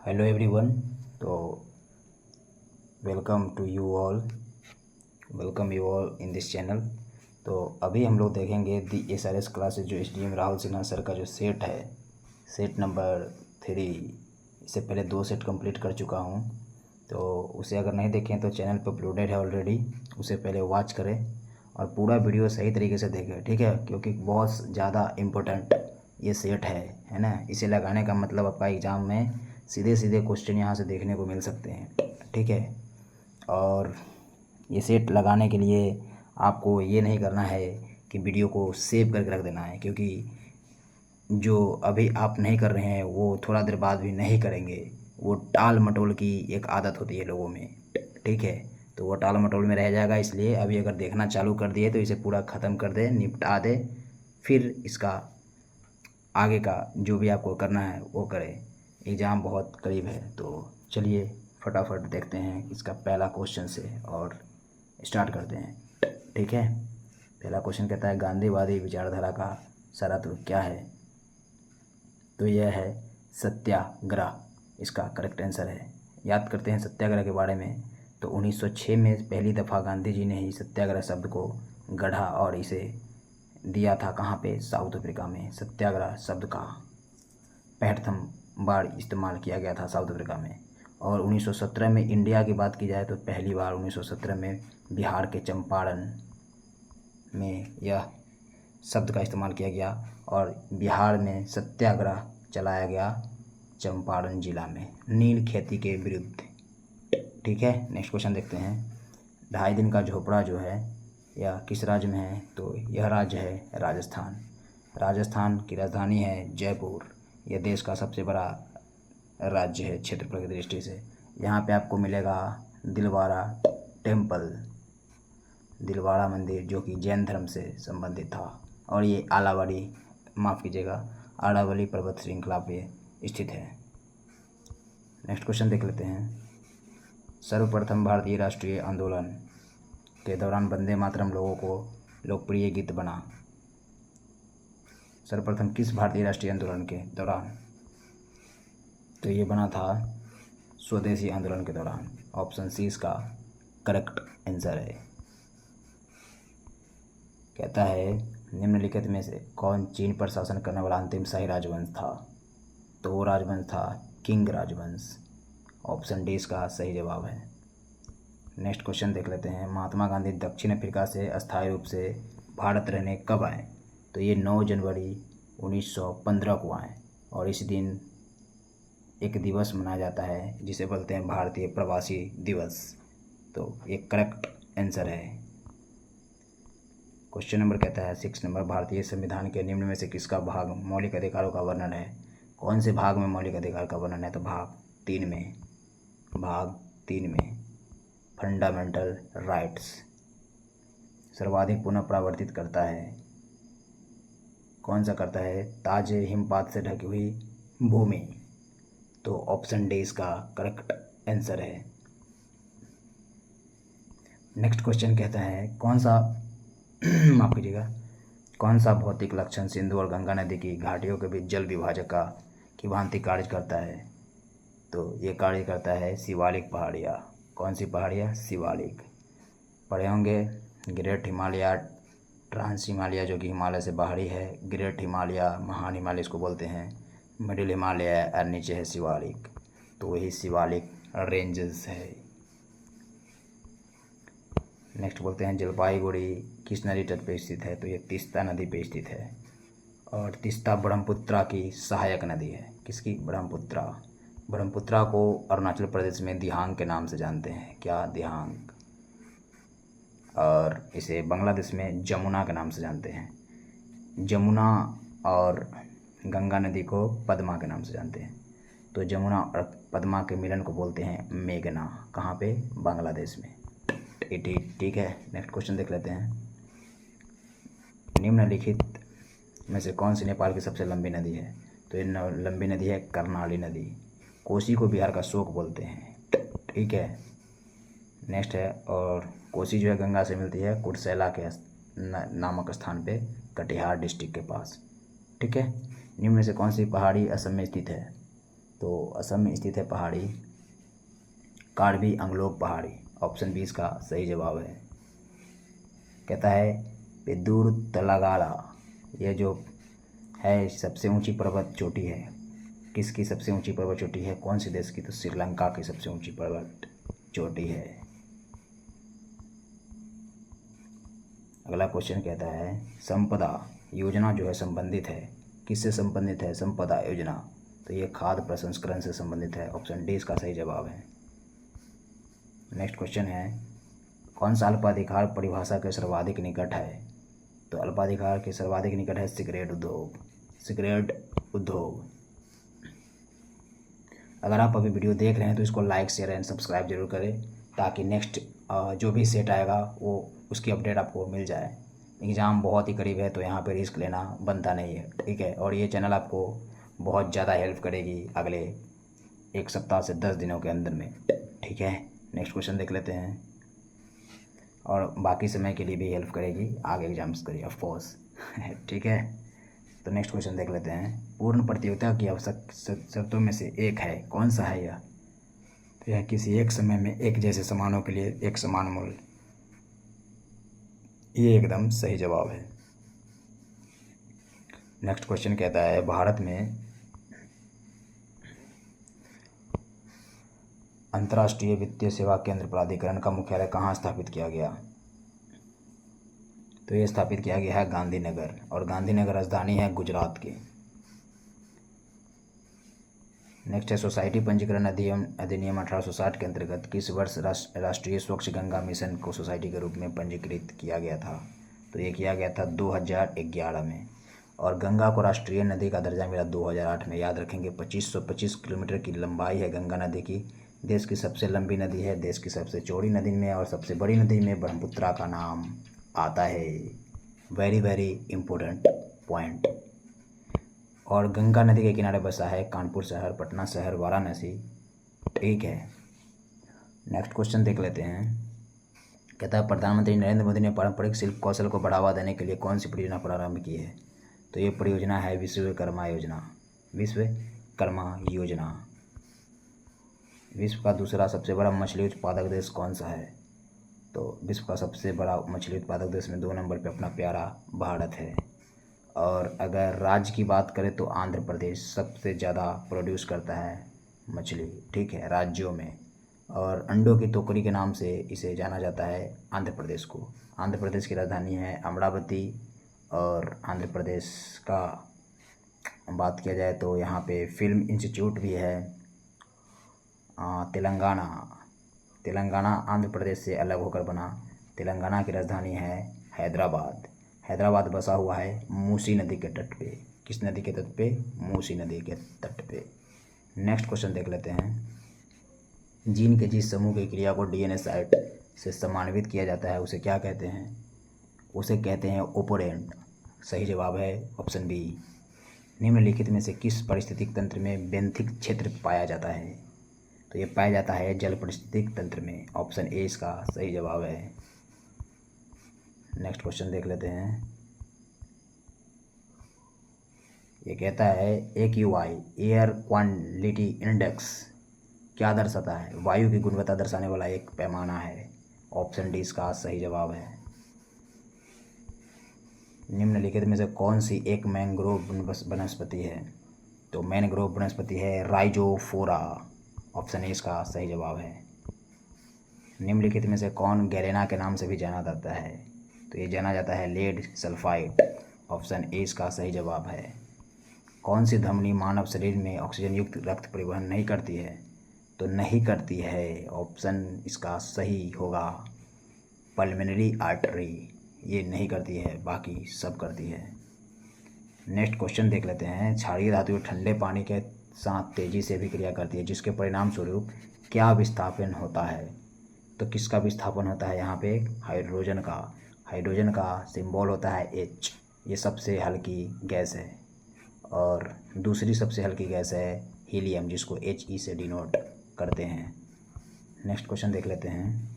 Hello everyone. तो welcome you all in this channel. तो अभी हम लोग देखेंगे दी SRS क्लासेज जो SDM राहुल सिन्हा सर का जो सेट है, सेट नंबर 3। इससे पहले 2 सेट कंप्लीट कर चुका हूँ, तो उसे अगर नहीं देखें तो चैनल पर अपलोडेड है ऑलरेडी, उसे पहले वॉच करें और पूरा वीडियो सही तरीके से देखें, ठीक है। क्योंकि बहुत ज़्यादा इम्पोर्टेंट ये सेट है ना। इसे लगाने का मतलब आपका एग्ज़ाम में सीधे सीधे क्वेश्चन यहाँ से देखने को मिल सकते हैं, ठीक है। और ये सेट लगाने के लिए आपको ये नहीं करना है कि वीडियो को सेव करके रख देना है, क्योंकि जो अभी आप नहीं कर रहे हैं वो थोड़ा देर बाद भी नहीं करेंगे। वो टाल मटोल की एक आदत होती है लोगों में, ठीक है। तो वो टाल मटोल में रह जाएगा, इसलिए अभी अगर देखना चालू कर दिए तो इसे पूरा ख़त्म कर दे, निपटा दे, फिर इसका आगे का जो भी आपको करना है वो करें। एग्ज़ाम बहुत करीब है, तो चलिए फटाफट देखते हैं इसका पहला क्वेश्चन से और स्टार्ट करते हैं, ठीक है। पहला क्वेश्चन कहता है गांधीवादी विचारधारा का सरत्व क्या है। तो यह है सत्याग्रह, इसका करेक्ट आंसर है। याद करते हैं सत्याग्रह के बारे में। तो 1906 में पहली दफ़ा गांधी जी ने ही सत्याग्रह शब्द को गढ़ा और इसे दिया था कहाँ पे, साउथ अफ्रीका में। सत्याग्रह शब्द का प्रथम बार इस्तेमाल किया गया था साउथ अफ्रीका में। और 1917 में इंडिया की बात की जाए तो पहली बार 1917 में बिहार के चंपारण में यह शब्द का इस्तेमाल किया गया और बिहार में सत्याग्रह चलाया गया चंपारण जिला में नील खेती के विरुद्ध, ठीक है। नेक्स्ट क्वेश्चन देखते हैं। 2.5 दिन का झोपड़ा जो है यह किस राज्य में है। तो यह राज्य है राजस्थान। राजस्थान की राजधानी है जयपुर। यह देश का सबसे बड़ा राज्य है क्षेत्रफल की दृष्टि से। यहाँ पे आपको मिलेगा दिलवाड़ा टेम्पल, दिलवाड़ा मंदिर, जो कि जैन धर्म से संबंधित था। और ये आरावली पर्वत श्रृंखला पे स्थित है। नेक्स्ट क्वेश्चन देख लेते हैं। सर्वप्रथम भारतीय राष्ट्रीय आंदोलन के दौरान वंदे मातरम लोगों को लोकप्रिय गीत बना। सर्वप्रथम किस भारतीय राष्ट्रीय आंदोलन के दौरान। तो ये बना था स्वदेशी आंदोलन के दौरान। ऑप्शन सी इसका करेक्ट आंसर है। कहता है निम्नलिखित में से कौन चीन पर शासन करने वाला अंतिम शाही राजवंश था। तो वो राजवंश था किंग राजवंश। ऑप्शन डी इसका सही जवाब है। नेक्स्ट क्वेश्चन देख लेते हैं। महात्मा गांधी दक्षिण अफ्रीका से अस्थायी रूप से भारत रहने कब आए। तो ये 9 जनवरी 1915 को आए और इस दिन एक दिवस मनाया जाता है जिसे बोलते हैं भारतीय प्रवासी दिवस। तो ये करेक्ट आंसर है। क्वेश्चन नंबर कहता है 6 नंबर, भारतीय संविधान के निम्न में से किसका भाग मौलिक अधिकारों का वर्णन है। कौन से भाग में मौलिक अधिकार का वर्णन है। तो भाग 3 में फंडामेंटल राइट्स। सर्वाधिक पुनः परावर्तित करता है, कौन सा करता है, ताजे हिमपात से ढकी हुई भूमि। तो ऑप्शन डी इसका करेक्ट आंसर है। नेक्स्ट क्वेश्चन कहता है कौन सा माफ कीजिएगा, कौन सा भौतिक लक्षण सिंधु और गंगा नदी की घाटियों के बीच जल विभाजक का की भांति कार्य करता है। तो ये कार्य करता है शिवालिक पहाड़ियाँ। कौन सी पहाड़ियाँ, शिवालिक। पढ़े होंगे ग्रेट हिमालय, ट्रांस हिमालय जो कि हिमालय से बाहरी है, ग्रेट हिमालय, महान हिमालय इसको बोलते हैं, मिडिल हिमालय और नीचे है शिवालिक। तो वही शिवालिक रेंजेस है। नेक्स्ट बोलते हैं जलपाईगुड़ी किस नदी तट पर स्थित है। तो ये तीस्ता नदी पे स्थित है और तीस्ता ब्रह्मपुत्रा की सहायक नदी है। किसकी, ब्रह्मपुत्रा। ब्रह्मपुत्रा को अरुणाचल प्रदेश में दिहांग के नाम से जानते हैं। क्या, दिहांग। और इसे बांग्लादेश में जमुना के नाम से जानते हैं। जमुना और गंगा नदी को पद्मा के नाम से जानते हैं। तो जमुना और पद्मा के मिलन को बोलते हैं मेघना। कहाँ पे, बांग्लादेश में। ठीक है। नेक्स्ट क्वेश्चन देख लेते हैं। निम्नलिखित में से कौन सी नेपाल की सबसे लंबी नदी है। तो ये लंबी नदी है कर्णाली नदी। कोसी को बिहार का शोक बोलते हैं, ठीक है। नेक्स्ट है, और कोसी जो है गंगा से मिलती है कुर्सेला के नामक स्थान पे, कटिहार डिस्ट्रिक्ट के पास, ठीक है। निम्न में से कौन सी पहाड़ी असम में स्थित है। तो असम में स्थित है पहाड़ी कार्बी अंगलोक पहाड़ी। ऑप्शन बी इसका सही जवाब है। कहता है पिदूर तलागाला, यह जो है सबसे ऊंची पर्वत चोटी है। किसकी सबसे ऊंची पर्वत चोटी है, कौन सी देश की? तो श्रीलंका की सबसे ऊंची पर्वत चोटी है। अगला क्वेश्चन कहता है संपदा योजना जो है संबंधित है, किससे संबंधित है संपदा योजना? तो ये खाद्य प्रसंस्करण से संबंधित है। ऑप्शन डी इसका सही जवाब है। नेक्स्ट क्वेश्चन है कौन सा अल्पाधिकार परिभाषा के सर्वाधिक निकट है? तो अल्पाधिकार के सर्वाधिक निकट है सिगरेट उद्योग। सिगरेट उद्योग। अगर आप अभी वीडियो देख रहे हैं तो इसको लाइक शेयर एंड सब्सक्राइब जरूर करें, ताकि नेक्स्ट जो भी सेट आएगा वो उसकी अपडेट आपको मिल जाए। एग्ज़ाम बहुत ही करीब है तो यहाँ पे रिस्क लेना बनता नहीं है, ठीक है। और ये चैनल आपको बहुत ज़्यादा हेल्प करेगी अगले 1 सप्ताह से 10 दिनों के अंदर में, ठीक है। नेक्स्ट क्वेश्चन देख लेते हैं, और बाकी समय के लिए भी हेल्प करेगी आगे एग्जाम्स के लिए ऑफ कोर्स ठीक है। तो नेक्स्ट क्वेश्चन देख लेते हैं पूर्ण प्रतियोगिता की आवश्यक शर्तों में से एक है, कौन सा है यह? तो यह किसी एक समय में एक जैसे सामानों के लिए एक समान मूल्य। ये एकदम सही जवाब है। नेक्स्ट क्वेश्चन कहता है भारत में अंतर्राष्ट्रीय वित्तीय सेवा केंद्र प्राधिकरण का मुख्यालय कहाँ स्थापित किया गया? तो ये स्थापित किया गया है गांधीनगर, और गांधीनगर राजधानी है गुजरात की। नेक्स्ट है सोसाइटी पंजीकरण अधिनियम 1860 के अंतर्गत किस वर्ष राष्ट्रीय स्वच्छ गंगा मिशन को सोसाइटी के रूप में पंजीकृत किया गया था? तो ये किया गया था 2011 में। और गंगा को राष्ट्रीय नदी का दर्जा मिला 2008 में। याद रखेंगे 2525 किलोमीटर की लंबाई है गंगा नदी की। देश की सबसे लंबी नदी है, देश की सबसे चौड़ी नदी में और सबसे बड़ी नदी में ब्रह्मपुत्रा का नाम आता है। Very very important point. और गंगा नदी के किनारे बसा है कानपुर शहर, पटना शहर, वाराणसी, ठीक है। नेक्स्ट क्वेश्चन देख लेते हैं। कहता है प्रधानमंत्री नरेंद्र मोदी ने पारंपरिक शिल्प कौशल को बढ़ावा देने के लिए कौन सी परियोजना प्रारंभ की है? तो ये परियोजना है विश्वकर्मा योजना। विश्वकर्मा योजना। विश्व का दूसरा सबसे बड़ा मछली उत्पादक देश कौन सा है? तो विश्व का सबसे बड़ा मछली उत्पादक देश में 2 नंबर पे अपना प्यारा भारत है। और अगर राज्य की बात करें तो आंध्र प्रदेश सबसे ज़्यादा प्रोड्यूस करता है मछली, ठीक है, राज्यों में। और अंडों की टोकरी के नाम से इसे जाना जाता है आंध्र प्रदेश को। आंध्र प्रदेश की राजधानी है अमरावती। और आंध्र प्रदेश का बात किया जाए तो यहाँ पे फिल्म इंस्टीट्यूट भी है। तेलंगाना आंध्र प्रदेश से अलग होकर बना। तेलंगाना की राजधानी है हैदराबाद। हैदराबाद बसा हुआ है मूसी नदी के तट पे। किस नदी के तट पे? मूसी नदी के तट पे। नेक्स्ट क्वेश्चन देख लेते हैं। जीन के जिस समूह की क्रिया को डीएनए साइट से समन्वित किया जाता है उसे क्या कहते हैं? उसे कहते हैं ओपोरेंट। सही जवाब है ऑप्शन बी। निम्नलिखित में से किस पारिस्थितिक तंत्र में बेंथिक क्षेत्र पाया जाता है? तो ये पाया जाता है जल पारिस्थितिक तंत्र में। ऑप्शन ए इसका सही जवाब है। नेक्स्ट क्वेश्चन देख लेते हैं। ये कहता है AQI एयर क्वालिटी इंडेक्स क्या दर्शाता है? वायु की गुणवत्ता दर्शाने वाला एक पैमाना है। ऑप्शन डी इसका सही जवाब है। निम्नलिखित में से कौन सी एक मैंग्रोव वनस्पति है? तो मैंग्रोव वनस्पति है राइजोफोरा। ऑप्शन ए इसका सही जवाब है। निम्नलिखित में से कौन गैलेना के नाम से भी जाना जाता है? तो ये जाना जाता है लेड सल्फाइड। ऑप्शन ए इसका सही जवाब है। कौन सी धमनी मानव शरीर में ऑक्सीजन युक्त रक्त परिवहन नहीं करती है? तो नहीं करती है। ऑप्शन इसका सही होगा पल्मोनरी आर्टरी। ये नहीं करती है, बाकी सब करती है। नेक्स्ट क्वेश्चन देख लेते हैं। क्षारीय धातु ठंडे पानी के साथ तेजी से भी क्रिया करती है, जिसके परिणाम स्वरूप क्या विस्थापन होता है? तो किसका विस्थापन होता है यहाँ पे? हाइड्रोजन का। हाइड्रोजन का सिंबल होता है H। ये सबसे हल्की गैस है। और दूसरी सबसे हल्की गैस है हीलियम, जिसको He से डिनोट करते हैं। नेक्स्ट क्वेश्चन देख लेते हैं।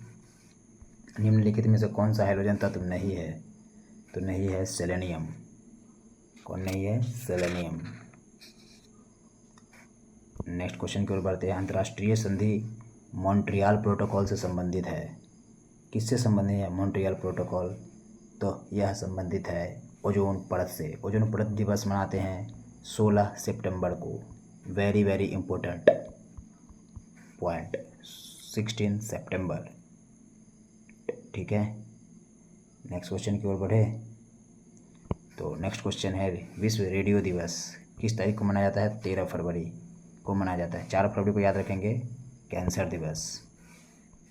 निम्नलिखित में से कौन सा हाइड्रोजन तत्व नहीं है? तो नहीं है सेलेनियम। कौन नहीं है? सेलेनियम। नेक्स्ट क्वेश्चन की ओर बढ़ते हैं। अंतर्राष्ट्रीय संधि मॉन्ट्रियल प्रोटोकॉल से संबंधित है। किससे संबंधित है मॉन्ट्रियल प्रोटोकॉल? तो यह संबंधित है ओजोन परत से। ओजोन परत दिवस मनाते हैं 16 सितंबर को। वेरी वेरी इम्पोर्टेंट पॉइंट, 16 सितंबर। ठीक है, नेक्स्ट क्वेश्चन की ओर बढ़े तो नेक्स्ट क्वेश्चन है विश्व रेडियो दिवस किस तारीख को मनाया जाता है? 13 फरवरी को मनाया जाता है। 4 फरवरी को याद रखेंगे कैंसर दिवस।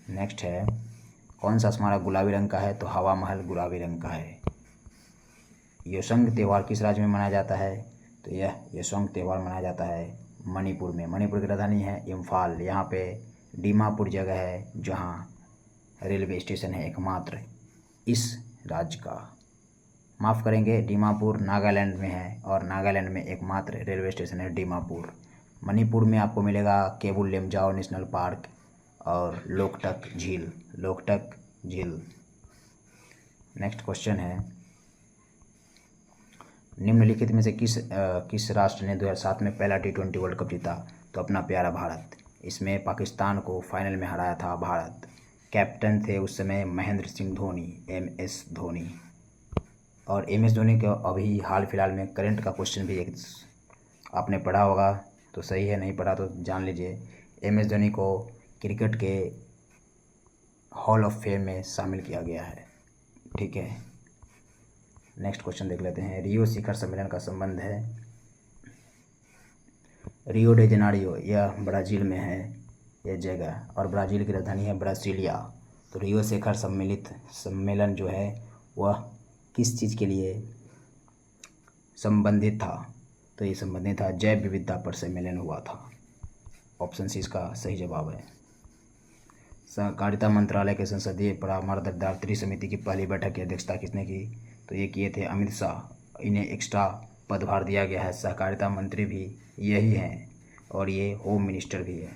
नेक्स्ट है कौन सा स्मारक गुलाबी रंग का है? तो हवा महल गुलाबी रंग का है। योसंग त्यौहार किस राज्य में मनाया जाता है? तो यह योसंग त्यौहार मनाया जाता है मणिपुर में। मणिपुर की राजधानी है इम्फाल। यहाँ पे दीमापुर जगह है जहाँ रेलवे स्टेशन है एकमात्र इस राज्य का। माफ़ करेंगे, दीमापुर नागालैंड में है और नागालैंड में एकमात्र रेलवे स्टेशन है दीमापुर। मणिपुर में आपको मिलेगा केबुल लेमजाओ नेशनल पार्क और लोकटक झील। लोकटक झील। नेक्स्ट क्वेश्चन है निम्नलिखित में से किस राष्ट्र ने 2007 में पहला T20 वर्ल्ड कप जीता? तो अपना प्यारा भारत। इसमें पाकिस्तान को फाइनल में हराया था भारत। कैप्टन थे उस समय महेंद्र सिंह धोनी, MS धोनी। और MS धोनी का अभी हाल फिलहाल में करंट का क्वेश्चन भी एक आपने पढ़ा होगा तो सही है, नहीं पढ़ा तो जान लीजिए। MS धोनी को क्रिकेट के हॉल ऑफ फेम में शामिल किया गया है। ठीक है, नेक्स्ट क्वेश्चन देख लेते हैं। रियो शिखर सम्मेलन का संबंध है रियो डे जेनेरियो, यह ब्राज़ील में है यह जगह, और ब्राज़ील की राजधानी है ब्रासिलिया। तो रियो शिखर सम्मेलन जो है वह किस चीज़ के लिए संबंधित था? तो ये संबंधित था जैव विविधता पर सम्मेलन हुआ था। ऑप्शन सी इसका सही जवाब है। सहकारिता मंत्रालय के संसदीय परामर्शदार त्रिसमिति की पहली बैठक की अध्यक्षता किसने की? तो ये किए थे अमित शाह। इन्हें एक्स्ट्रा पदभार दिया गया है। सहकारिता मंत्री भी यही हैं और ये होम मिनिस्टर भी है।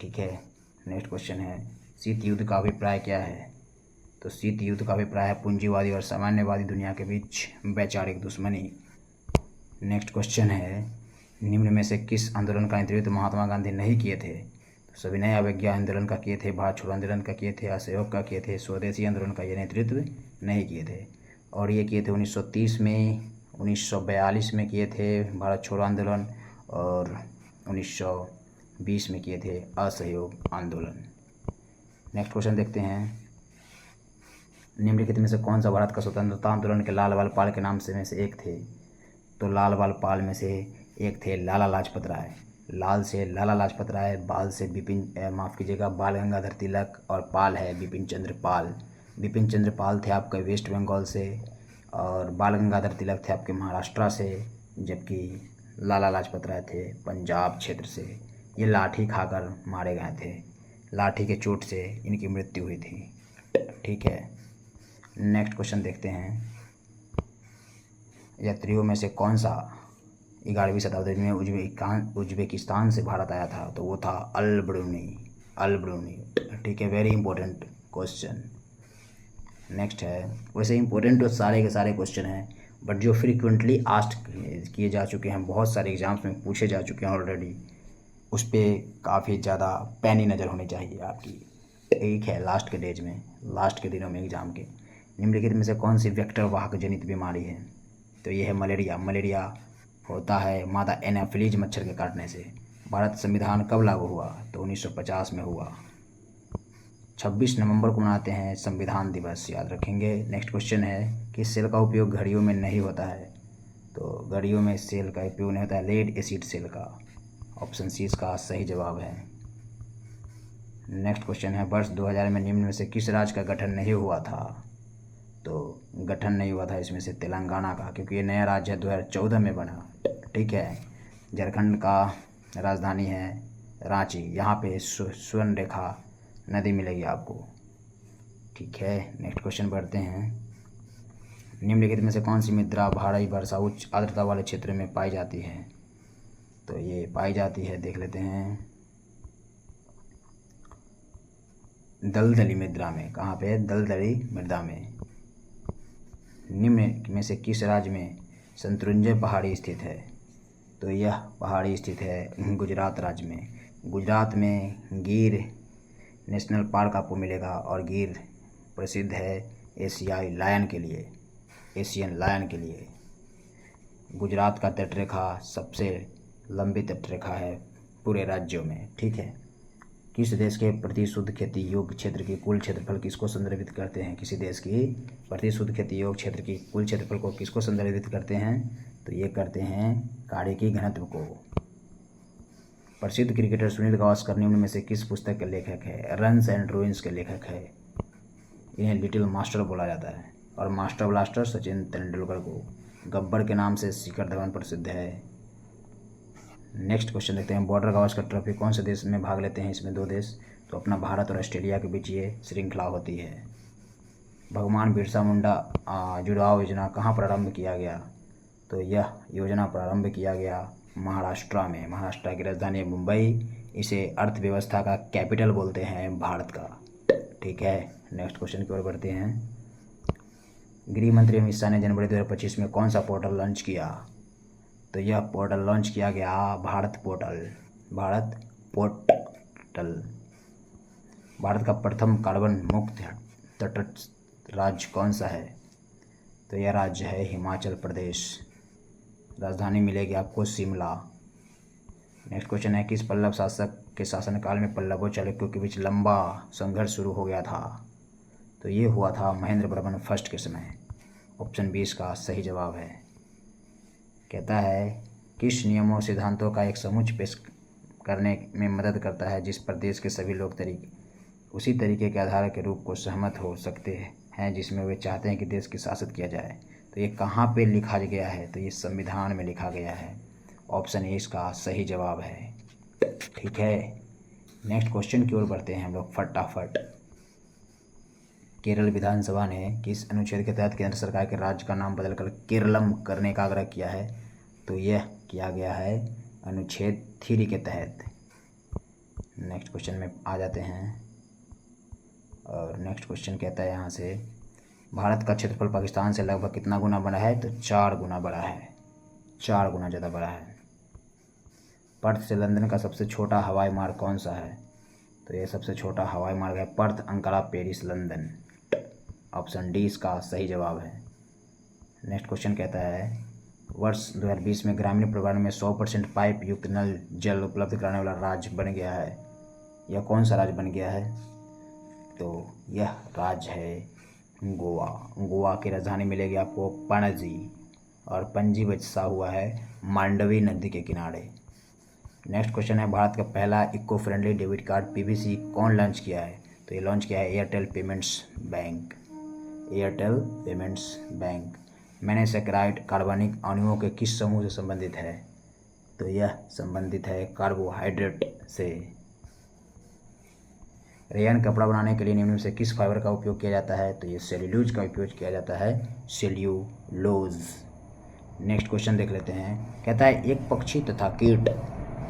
ठीक है, नेक्स्ट क्वेश्चन है शीत युद्ध का अभिप्राय क्या है? तो शीत युद्ध का अभिप्राय है पूंजीवादी और सामान्यवादी दुनिया के बीच वैचारिक दुश्मनी। नेक्स्ट क्वेश्चन है निम्न में से किस आंदोलन का नेतृत्व महात्मा गांधी नहीं किए थे? तो सविनय अवज्ञा आंदोलन का किए थे, भारत छोड़ो आंदोलन का किए थे, असहयोग का किए थे, स्वदेशी आंदोलन का ये नेतृत्व नहीं किए थे। और ये किए थे 1930 में, 1942 में किए थे भारत छोड़ो आंदोलन, और 1920 में किए थे असहयोग आंदोलन। नेक्स्ट क्वेश्चन देखते हैं निम्नलिखित में से कौन सा भारत का स्वतंत्रता आंदोलन के लाल बाल पाल के नाम से में से एक थे? तो लाल बाल पाल में से एक थे लाला लाजपत राय। लाल से लाला लाजपत राय, बाल से बाल गंगाधर तिलक, और पाल है बिपिन चंद्र पाल। बिपिन चंद्र पाल थे आपके वेस्ट बंगाल से और बाल गंगाधर तिलक थे आपके महाराष्ट्र से, जबकि लाला लाजपत राय थे पंजाब क्षेत्र से। ये लाठी खाकर मारे गए थे। लाठी के चोट से इनकी मृत्यु हुई थी। ठीक है, नेक्स्ट क्वेश्चन देखते हैं यात्रियों में से कौन सा 11वीं शताब्दी में उज्बेकिस्तान से भारत आया था? तो वो था अल ब्रूनी। ठीक है, वेरी इंपॉर्टेंट क्वेश्चन। नेक्स्ट है वैसे इंपॉर्टेंट तो सारे के सारे क्वेश्चन हैं, बट जो फ्रीक्वेंटली आस्क्ड किए जा चुके हैं, बहुत सारे एग्जाम्स में पूछे जा चुके हैं ऑलरेडी, उस पर काफ़ी ज़्यादा पैनी नज़र होनी चाहिए आपकी। एक है लास्ट के डेज में, लास्ट के दिनों में एग्ज़ाम के। निम्नलिखित में से कौन सी वेक्टर वाहक जनित बीमारी है? तो ये है मलेरिया। मलेरिया होता है मादा एनाफिलीज मच्छर के काटने से। भारत संविधान कब लागू हुआ? तो 1950 में हुआ। 26 नवंबर को मनाते हैं संविधान दिवस, याद रखेंगे। नेक्स्ट क्वेश्चन है कि सेल का उपयोग घड़ियों में नहीं होता है? तो घड़ियों में सेल का उपयोग नहीं होता है, लेड एसिड सेल का। ऑप्शन सी इसका सही जवाब है। नेक्स्ट क्वेश्चन है वर्ष 2000 में निम्न में से किस राज्य का गठन नहीं हुआ था? तो गठन नहीं हुआ था इसमें से तेलंगाना का, क्योंकि ये नया राज्य 2014 में बना। ठीक है, झारखंड का राजधानी है रांची। यहाँ पे स्वर्ण रेखा नदी मिलेगी आपको। ठीक है, नेक्स्ट क्वेश्चन बढ़ते हैं। निम्नलिखित में से कौन सी मृदा भारी वर्षा उच्च आर्द्रता वाले क्षेत्र में पाई जाती है? तो ये पाई जाती है, देख लेते हैं, दलदली मृदा में। कहाँ पे? दलदली मृदा में। निम्न में से किस राज्य में शत्रुंजय पहाड़ी स्थित है? तो यह पहाड़ी स्थित है गुजरात राज्य में। गुजरात में गिर नेशनल पार्क आपको मिलेगा और गिर प्रसिद्ध है एशियाई लायन के लिए, एशियन लायन के लिए। गुजरात का तटरेखा सबसे लंबी तटरेखा है पूरे राज्यों में, ठीक है। किस देश के प्रति शुद्ध खेती योग्य क्षेत्र की कुल क्षेत्रफल किसको संदर्भित करते हैं? किसी देश की प्रति शुद्ध खेती योग्य क्षेत्र की कुल क्षेत्रफल को किसको संदर्भित करते हैं? तो ये करते हैं कार्यिकी घनत्व को। प्रसिद्ध क्रिकेटर सुनील गावस्कर निम्न में से किस पुस्तक के लेखक है? रन्स एंड रूइंस के लेखक है। इन्हें लिटिल मास्टर बोला जाता है। और मास्टर ब्लास्टर सचिन तेंदुलकर को गब्बर के नाम से शिखर धवन प्रसिद्ध है। नेक्स्ट क्वेश्चन देखते हैं, बॉर्डर गावस्कर ट्रॉफी कौन से देश में भाग लेते हैं? इसमें 2 देश, तो अपना भारत और ऑस्ट्रेलिया के बीच ये श्रृंखला होती है। भगवान बिरसा मुंडा जुड़ाव योजना कहाँ प्रारंभ किया गया? तो यह योजना प्रारंभ किया गया महाराष्ट्र में। महाराष्ट्र की राजधानी मुंबई। इसे अर्थव्यवस्था का कैपिटल बोलते हैं भारत का, ठीक है। नेक्स्ट क्वेश्चन की ओर बढ़ते हैं। गृह मंत्री अमित शाह ने जनवरी 2025 में कौन सा पोर्टल लॉन्च किया? तो यह पोर्टल लॉन्च किया गया भारत पोर्टल। भारत पोर्टल। भारत का प्रथम कार्बन मुक्त तटस्थ राज्य कौन सा है? तो यह राज्य है हिमाचल प्रदेश। राजधानी मिलेगी आपको शिमला। नेक्स्ट क्वेश्चन है, किस पल्लव शासक के शासनकाल में पल्लवों चालुक्यों के बीच लंबा संघर्ष शुरू हो गया था? तो ये हुआ था महेंद्र वर्मन फर्स्ट के समय। ऑप्शन 20 का सही जवाब है। कहता है किस नियमों सिद्धांतों का एक समूह पेश करने में मदद करता है जिस पर देश के सभी लोग उसी तरीके के आधार के रूप को सहमत हो सकते हैं जिसमें वे चाहते हैं कि देश की शासित किया जाए? तो ये कहाँ पे लिखा गया है? तो ये संविधान में लिखा गया है। ऑप्शन ए इसका सही जवाब है, ठीक है। नेक्स्ट क्वेश्चन की ओर बढ़ते हैं हम लोग फटाफट। केरल विधानसभा ने किस अनुच्छेद के तहत केंद्र सरकार के राज्य का नाम बदलकर केरलम करने का आग्रह किया है? तो यह किया गया है अनुच्छेद 3 के तहत। नेक्स्ट क्वेश्चन में आ जाते हैं और नेक्स्ट क्वेश्चन कहता है यहाँ से, भारत का क्षेत्रफल पाकिस्तान से लगभग कितना गुना बड़ा है? तो 4 गुना बड़ा है, 4 गुना ज़्यादा बड़ा है। पर्थ से लंदन का सबसे छोटा हवाई मार्ग कौन सा है? तो ये सबसे छोटा हवाई मार्ग है Perth Ankara Paris London. Option D इसका सही जवाब है। नेक्स्ट क्वेश्चन कहता है, वर्ष 2020 में ग्रामीण परिवारों में 100% पाइप युक्त नल जल उपलब्ध कराने वाला राज्य बन गया है। यह कौन सा राज्य बन गया है? तो यह राज्य है गोवा। गोवा की राजधानी मिलेगी आपको पणजी और पणजी बसा हुआ है मांडवी नदी के किनारे। नेक्स्ट क्वेश्चन है, भारत का पहला eco friendly debit card PVC कौन लॉन्च किया है? तो ये लॉन्च किया है Airtel Payments Bank. Airtel Payments Bank. Monosaccharide कार्बनिक अणुओं के किस समूह से संबंधित है? तो यह संबंधित है कार्बोहाइड्रेट से। रेयन कपड़ा बनाने के लिए निम्न में से किस फाइबर का उपयोग किया जाता है? तो ये सेल्यूलोज का उपयोग किया जाता है, सेल्यूलोज। नेक्स्ट क्वेश्चन देख लेते हैं। कहता है एक पक्षी तथा कीट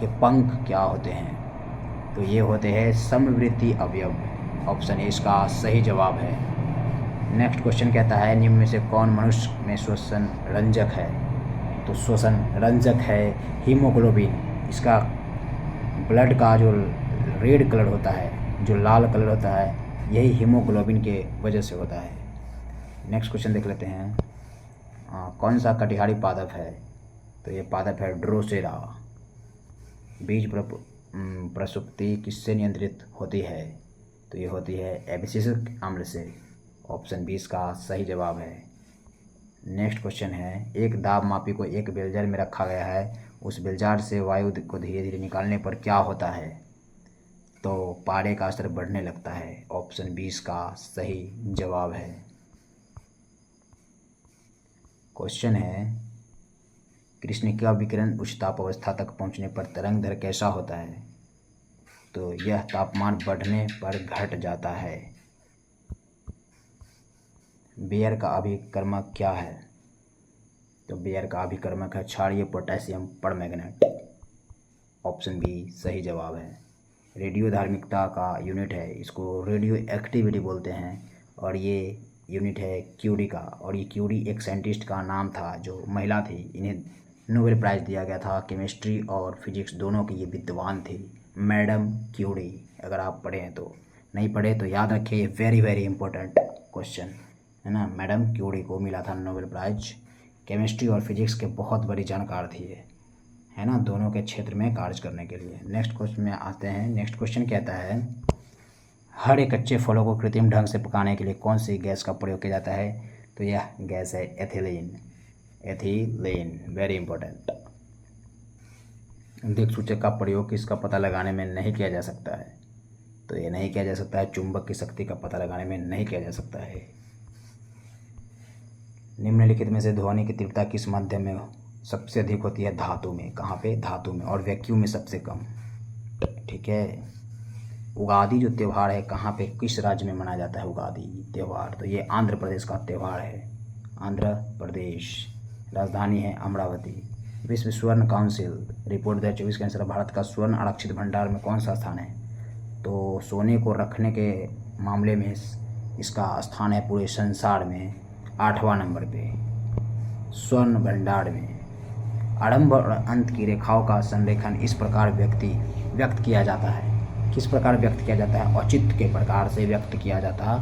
के पंख क्या होते हैं? तो ये होते हैं समवृत्ति अवयव। ऑप्शन ए इसका सही जवाब है। नेक्स्ट क्वेश्चन कहता है निम्न में से कौन मनुष्य में श्वसन रंजक है? तो श्वसन रंजक है हीमोग्लोबिन। इसका ब्लड का जो रेड कलर होता है, जो लाल कलर होता है, यही हीमोग्लोबिन के वजह से होता है। नेक्स्ट क्वेश्चन देख लेते हैं। कौन सा कटिहारी पादप है? तो ये पादप है ड्रोसेरा। बीज प्रसुप्ति किससे नियंत्रित होती है? तो ये होती है एब्सिसिक अम्ल से। ऑप्शन 20 का सही जवाब है। नेक्स्ट क्वेश्चन है, एक दाब मापी को एक बेलजार में रखा गया है, उस बेलजार से वायु को धीरे धीरे निकालने पर क्या होता है? तो पारे का स्तर बढ़ने लगता है। ऑप्शन 20 का सही जवाब है। क्वेश्चन है, कृष्णिका विकिरण उच्च ताप अवस्था तक पहुंचने पर तरंग दैर्घ्य कैसा होता है? तो यह तापमान बढ़ने पर घट जाता है। बेयर का अभिकर्मक क्या है? तो बेयर का अभिकर्मक है क्षारीय पोटेशियम परमैंगनेट। ऑप्शन बी सही जवाब है। रेडियो धार्मिकता का यूनिट है, इसको रेडियो एक्टिविटी बोलते हैं और ये यूनिट है क्यूरी का। और ये क्यूरी एक साइंटिस्ट का नाम था जो महिला थी, इन्हें नोबेल प्राइज़ दिया गया था। केमिस्ट्री और फिजिक्स दोनों की ये विद्वान थी, मैडम क्यूरी। अगर आप पढ़े हैं तो, नहीं पढ़े तो याद रखिए, वेरी वेरी इंपॉर्टेंट क्वेश्चन है ना। मैडम क्यूरी को मिला था नोबेल प्राइज। केमिस्ट्री और फिजिक्स के बहुत बड़ी जानकार थी ये, है ना, दोनों के क्षेत्र में कार्य करने के लिए। नेक्स्ट क्वेश्चन में आते हैं। नेक्स्ट क्वेश्चन कहता है, हर एक कच्चे फलों को कृत्रिम ढंग से पकाने के लिए कौन सी गैस का प्रयोग किया जाता है? तो यह गैस है एथिलीन। Ethylene, very important. दिक्सूचक का प्रयोग किसका पता लगाने में नहीं किया जा सकता है? तो ये नहीं किया जा सकता है, चुंबक की शक्ति का पता लगाने में नहीं किया जा सकता है। निम्नलिखित में से ध्वनि की तीव्रता किस माध्यम में सबसे अधिक होती है? धातु में। कहाँ पे? धातु में। और वैक्यूम में सबसे कम। ठीक है। उगादि जो त्यौहार है कहाँ पे, किस राज्य में मनाया जाता है उगादि त्यौहार? तो ये आंध्र प्रदेश का त्यौहार है, आंध्र प्रदेश। राजधानी है अमरावती। विश्व स्वर्ण काउंसिल रिपोर्ट 2024 के अनुसार भारत का स्वर्ण आरक्षित भंडार में कौन सा स्थान है? तो सोने को रखने के मामले में इसका स्थान है पूरे संसार में 8वां नंबर पे, स्वर्ण भंडार में। आरंभ और अंत की रेखाओं का संरेखन इस प्रकार व्यक्त किया जाता है। किस प्रकार व्यक्त किया जाता है? औचित्य के प्रकार से व्यक्त किया जाता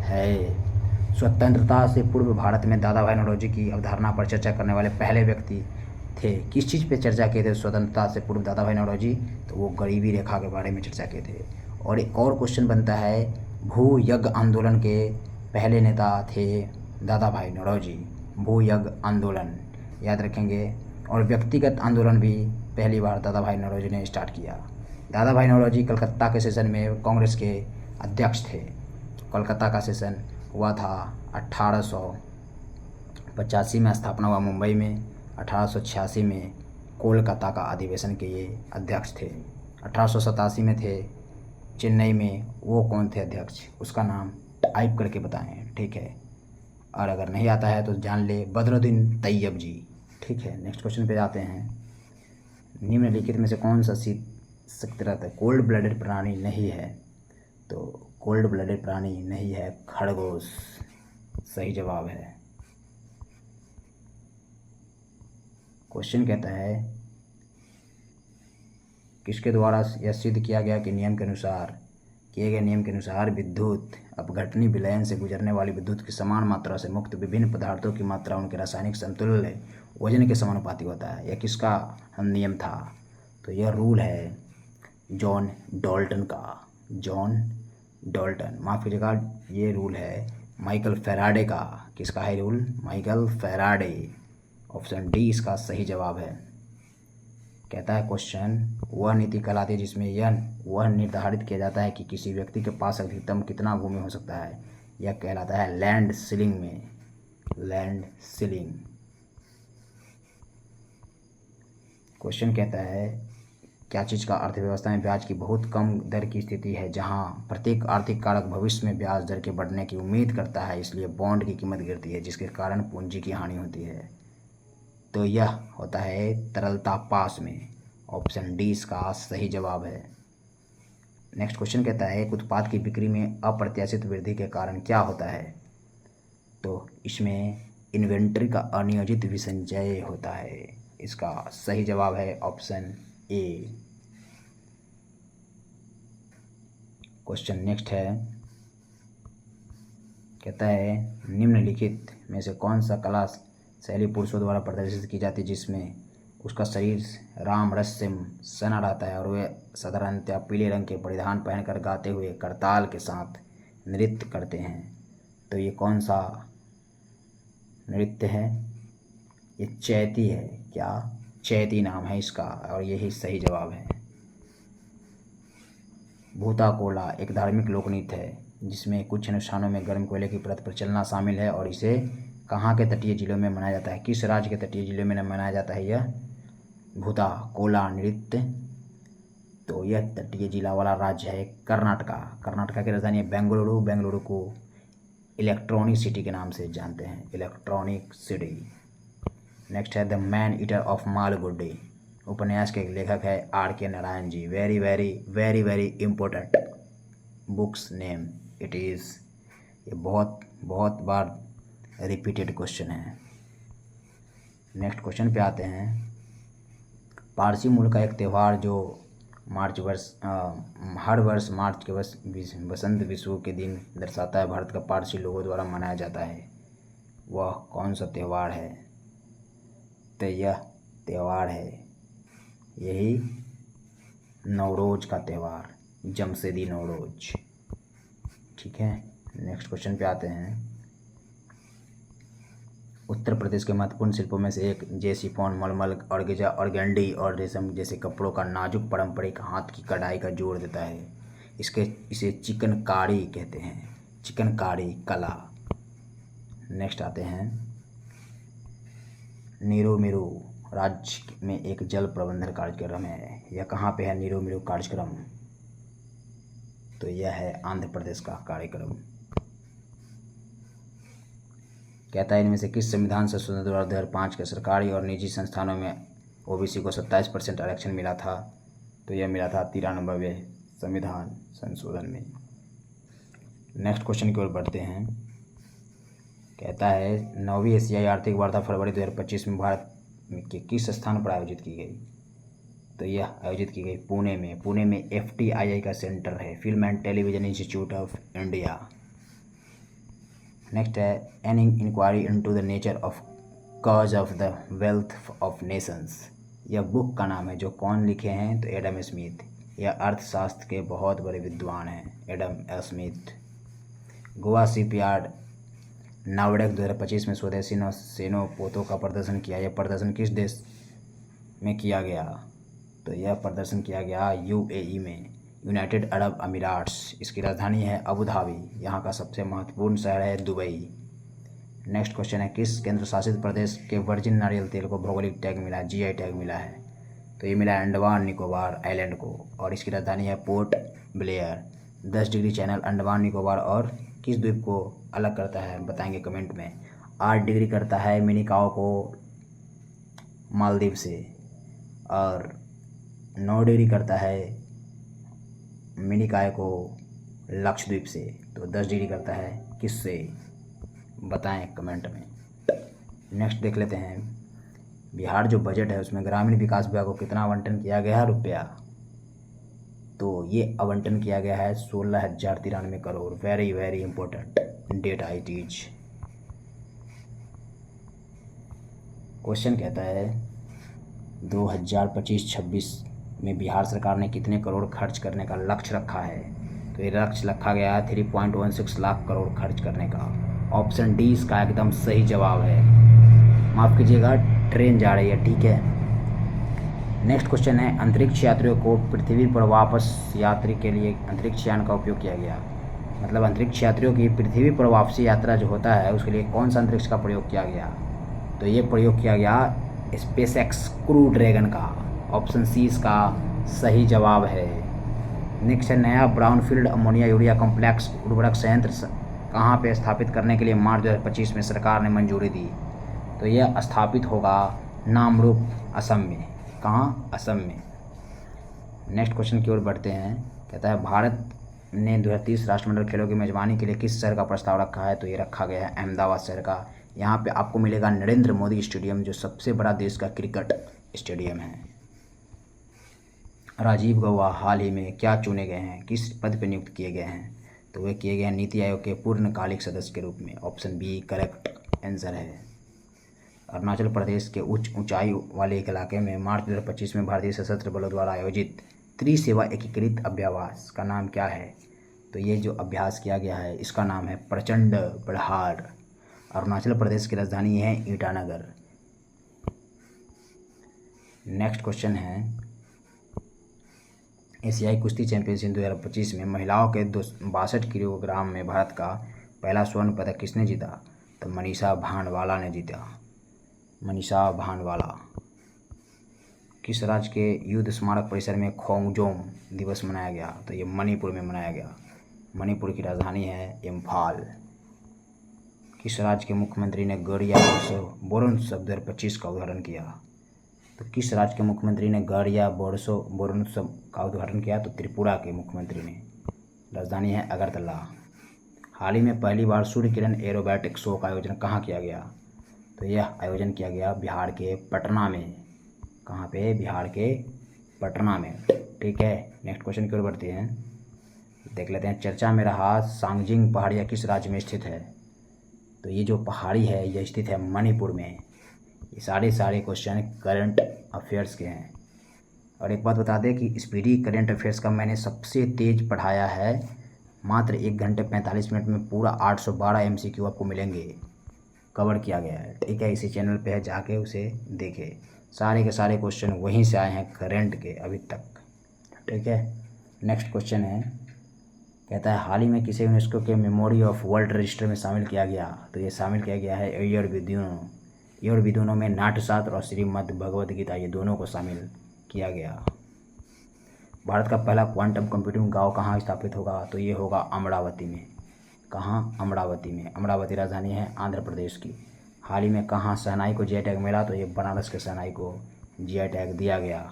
है। स्वतंत्रता से पूर्व भारत में दादा भाई नौरोजी की अवधारणा पर चर्चा करने वाले पहले व्यक्ति थे। किस चीज़ पे चर्चा किए थे स्वतंत्रता से पूर्व दादा भाई नौरोजी? तो वो गरीबी रेखा के बारे में चर्चा किए थे। और एक और क्वेश्चन बनता है, भू यज्ञ आंदोलन के पहले नेता थे दादा भाई नौरोजी। भू यज्ञ आंदोलन याद रखेंगे। और व्यक्तिगत आंदोलन भी पहली बार दादा भाई नौरोजी ने स्टार्ट किया। दादा भाई नौरोजी कलकत्ता के सेशन में कांग्रेस के अध्यक्ष थे। कलकत्ता का सेशन हुआ था 1885 में, स्थापना हुआ मुंबई में। 1886 में कोलकाता का अधिवेशन के ये अध्यक्ष थे। 1887 में थे चेन्नई में। वो कौन थे अध्यक्ष? उसका नाम टाइप करके बताएं, ठीक है। और अगर नहीं आता है तो जान ले, बदरुद्दीन तैयब जी। ठीक है। नेक्स्ट क्वेश्चन पे जाते हैं। निम्नलिखित में से कौन सा शक्ति रहित है? कोल्ड ब्लडेड प्राणी नहीं है। तो कोल्ड ब्लडेड प्राणी नहीं है, खरगोश सही जवाब है। क्वेश्चन कहता है, किसके द्वारा यह सिद्ध किया गया कि किए गए नियम के अनुसार विद्युत अपघटनी विलयन से गुजरने वाली विद्युत की समान मात्रा से मुक्त विभिन्न पदार्थों की मात्रा उनके रासायनिक समतुल्य वजन के समानुपाती होता है? यह किसका नियम था? तो यह रूल है जॉन डाल्टन का। जॉन डाल्टन, माफ़ कीजिएगा, ये रूल है माइकल फैराडे का। किसका है rule? Michael Faraday. Option D इसका सही जवाब है। कहता है क्वेश्चन, वह नीति कहलाती है जिसमें वह निर्धारित किया जाता है कि किसी व्यक्ति के पास अधिकतम कितना भूमि हो सकता है। यह कहलाता है लैंड सीलिंग में, लैंड सीलिंग। क्वेश्चन कहता है, क्या चीज़ का अर्थव्यवस्था में ब्याज की बहुत कम दर की स्थिति है, जहां प्रत्येक आर्थिक कारक भविष्य में ब्याज दर के बढ़ने की उम्मीद करता है, इसलिए बॉन्ड की कीमत गिरती है, जिसके कारण पूंजी की हानि होती है? तो यह होता है तरलता पास में। ऑप्शन डी इसका सही जवाब है। नेक्स्ट क्वेश्चन कहता है, एक उत्पाद की बिक्री में अप्रत्याशित वृद्धि के कारण क्या होता है? तो इसमें इन्वेंट्री का अनियोजित विसंचय होता है। इसका सही जवाब है ऑप्शन ए। क्वेश्चन नेक्स्ट है, कहता है, निम्नलिखित में से कौन सा कला शैली पुरुषों द्वारा प्रदर्शित की जाती है जिसमें उसका शरीर राम रस से सना रहता है और वे साधारणतया पीले रंग के परिधान पहनकर गाते हुए करताल के साथ नृत्य करते हैं? तो ये कौन सा नृत्य है? ये चैती है। क्या? चैती नाम है इसका, और यही सही जवाब है। भूताकोला एक धार्मिक लोकनृत्य है जिसमें कुछ अनुष्ठानों में गर्म कोयले की परत पर चलना शामिल है, और इसे कहाँ के तटीय जिलों में मनाया जाता है? किस राज्य के तटीय जिलों में मनाया जाता है यह भूताकोला नृत्य? तो यह तटीय जिला वाला राज्य है कर्नाटका। कर्नाटका की राजधानी है बेंगलुरु। बेंगलुरु को इलेक्ट्रॉनिक सिटी के नाम से जानते हैं, इलेक्ट्रॉनिक सिटी। नेक्स्ट है the man eater of Malgudi. उपन्यास के लेखक है R.K. Narayan ji. Very very very very important books name it is. ये बहुत बहुत बार रिपीटेड क्वेश्चन है। नेक्स्ट क्वेश्चन पे आते हैं। पारसी मूल का एक त्यौहार जो हर वर्ष मार्च के वसंत विषुव के दिन दर्शाता है, भारत का पारसी लोगों द्वारा मनाया जाता है, वह कौन सा त्यौहार है? तो यह त्यौहार है यही नवरोज का त्यौहार, जमशेदी नवरोज। ठीक है, नेक्स्ट क्वेश्चन पे आते हैं। उत्तर प्रदेश के महत्वपूर्ण शिल्पों में से एक शिफॉन, मलमल, ऑर्गेजा, ऑर्गेंडी और रेशम जैसे कपड़ों का नाजुक पारंपरिक हाथ की कढ़ाई का जोड़ देता है। इसे चिकनकारी कहते हैं, चिकनकारी कला। नेक्स्ट आते हैं। नीरो मिरो राज्य में एक जल प्रबंधन कार्यक्रम है, यह कहाँ पे है नीरो मिरो कार्यक्रम? तो यह है आंध्र प्रदेश का कार्यक्रम। कहता है इनमें से किस संविधान संशोधन द्वारा 2005 के सरकारी और निजी संस्थानों में ओबीसी को 27% आरक्षण मिला था? तो यह मिला था 93वें संविधान संशोधन में। नेक्स्ट क्वेश्चन की ओर बढ़ते हैं। कहता है 9वीं एशियाई आर्थिक वार्ता फरवरी 2025 में भारत के किस स्थान पर आयोजित की गई? तो यह आयोजित की गई पुणे में। पुणे में FTII का सेंटर है, film and television institute of India. Next है an inquiry into the nature of cause of the wealth of nations. यह बुक का नाम है, जो कौन लिखे हैं? तो एडम स्मिथ। यह अर्थशास्त्र के बहुत बड़े विद्वान हैं, एडम स्मिथ। गोवा शिपयार्ड नावड़क 2025 में स्वदेशी नौसेना पोतों का प्रदर्शन किया। यह प्रदर्शन किस देश में किया गया? तो यह प्रदर्शन किया गया UAE में, यूनाइटेड अरब अमीराट्स। इसकी राजधानी है अबू धाबी। यहाँ का सबसे महत्वपूर्ण शहर है दुबई। नेक्स्ट क्वेश्चन है किस केंद्र शासित प्रदेश के वर्जिन नारियल तेल को भौगोलिक टैग मिला, GI टैग मिला है? तो ये मिला अंडमान निकोबार आइलैंड को, और इसकी राजधानी है port Blair. 10 degree channel Andaman Nicobar और किस द्वीप को अलग करता है, बताएंगे कमेंट में। 8 डिग्री करता है मिनिकाओ को मालदीव से, और 9 डिग्री करता है मिनिकाय को लक्षद्वीप से। तो 10 डिग्री करता है किससे, बताएं कमेंट में। नेक्स्ट देख लेते हैं। बिहार जो बजट है उसमें ग्रामीण विकास विभाग को कितना आवंटन किया गया है रुपया? तो ये आवंटन किया गया है 16,093 crore. Very very important data it is. Question कहता है 2025-26 में बिहार सरकार ने कितने करोड़ खर्च करने का लक्ष्य रखा है? तो ये लक्ष्य रखा गया है 3.16 लाख करोड़ खर्च करने का। ऑप्शन डी इसका एकदम सही जवाब है। माफ़ कीजिएगा, ट्रेन जा रही है, ठीक है। नेक्स्ट क्वेश्चन है अंतरिक्ष यात्रियों को पृथ्वी पर वापस यात्री के लिए अंतरिक्ष यान का उपयोग किया गया। मतलब अंतरिक्ष यात्रियों की पृथ्वी पर वापसी यात्रा जो होता है उसके लिए कौन सा अंतरिक्ष का प्रयोग किया गया? तो ये प्रयोग किया गया SpaceX क्रू ड्रैगन का। ऑप्शन सी इसका सही जवाब है। नेक्स्ट है नया ब्राउनफील्ड अमोनिया यूरिया कॉम्प्लेक्स उर्वरक संयंत्र कहाँ पे स्थापित करने के लिए मार्च 2025 में सरकार ने मंजूरी दी? तो यह स्थापित होगा नामरूप, असम में। कहाँ? असम में। नेक्स्ट क्वेश्चन की ओर बढ़ते हैं। कहता है भारत ने 2030 राष्ट्रमंडल खेलों की मेजबानी के लिए किस शहर का प्रस्ताव रखा है? तो ये रखा गया है अहमदाबाद शहर का। यहाँ पे आपको मिलेगा नरेंद्र मोदी स्टेडियम, जो सबसे बड़ा देश का क्रिकेट स्टेडियम है। राजीव गौबा हाल ही में क्या चुने गए हैं, किस पद पर नियुक्त किए गए हैं? तो वे किए गए हैं नीति आयोग के पूर्णकालिक सदस्य के रूप में। ऑप्शन बी करेक्ट आंसर है। अरुणाचल प्रदेश के ऊंचाई वाले एक इलाके में मार्च 2025 में भारतीय सशस्त्र बलों द्वारा आयोजित त्रिसेवा एकीकृत अभ्यास का नाम क्या है? तो ये जो अभ्यास किया गया है इसका नाम है प्रचंड प्रहार। अरुणाचल प्रदेश की राजधानी है ईटानगर। नेक्स्ट क्वेश्चन है एशियाई कुश्ती चैंपियनशिप 2025 में महिलाओं के 62 किलोग्राम में भारत का पहला स्वर्ण पदक किसने जीता? तो मनीषा भानवाला ने जीता। मनीषा भानवाला। किस राज्य के युद्ध स्मारक परिसर में खोंगजोम दिवस मनाया गया? तो ये मणिपुर में मनाया गया। मणिपुर की राजधानी है इम्फाल। किस राज्य के मुख्यमंत्री ने गौरिया बोरोत्सव 2025 का उद्घाटन किया? तो किस राज्य के मुख्यमंत्री ने गौरिया बोरोत्सव का उद्घाटन किया? तो त्रिपुरा के मुख्यमंत्री ने। राजधानी है अगरतला। हाल ही में पहली बार सूर्य किरण एरोबैटिक शो का आयोजन कहाँ किया गया? तो यह आयोजन किया गया बिहार के पटना में। कहाँ पे? बिहार के पटना में। ठीक है, नेक्स्ट क्वेश्चन की ओर बढ़ते हैं, देख लेते हैं। चर्चा में रहा सांगजिंग पहाड़ियाँ किस राज्य में स्थित है? तो ये जो पहाड़ी है यह स्थित है मणिपुर में। ये सारे क्वेश्चन करंट अफेयर्स के हैं। और एक बात बता दें कि स्पीडी करंट अफेयर्स का मैंने सबसे तेज़ पढ़ाया है, मात्र 1 घंटे 45 मिनट में पूरा 812 MCQ आपको मिलेंगे, कवर किया गया है। ठीक है, इसी चैनल पे है, जाके उसे देखें। सारे के सारे क्वेश्चन वहीं से आए हैं करंट के अभी तक। ठीक है, नेक्स्ट क्वेश्चन है, कहता है हाल ही में किसे यूनेस्को के मेमोरी ऑफ वर्ल्ड रजिस्टर में शामिल किया गया? तो ये शामिल किया गया है एयर विदुनों में नाट्यशास्त्र और श्रीमद् भगवद गीता, ये दोनों को शामिल किया गया। भारत का पहला क्वांटम कंप्यूटिंग गांव कहाँ स्थापित होगा? तो ये होगा अमरावती में। कहाँ? अमरावती में। अमरावती राजधानी है आंध्र प्रदेश की। हाल ही में कहाँ शहनाई को GI टैग मिला? तो ये बनारस के शहनाई को GI टैग दिया गया।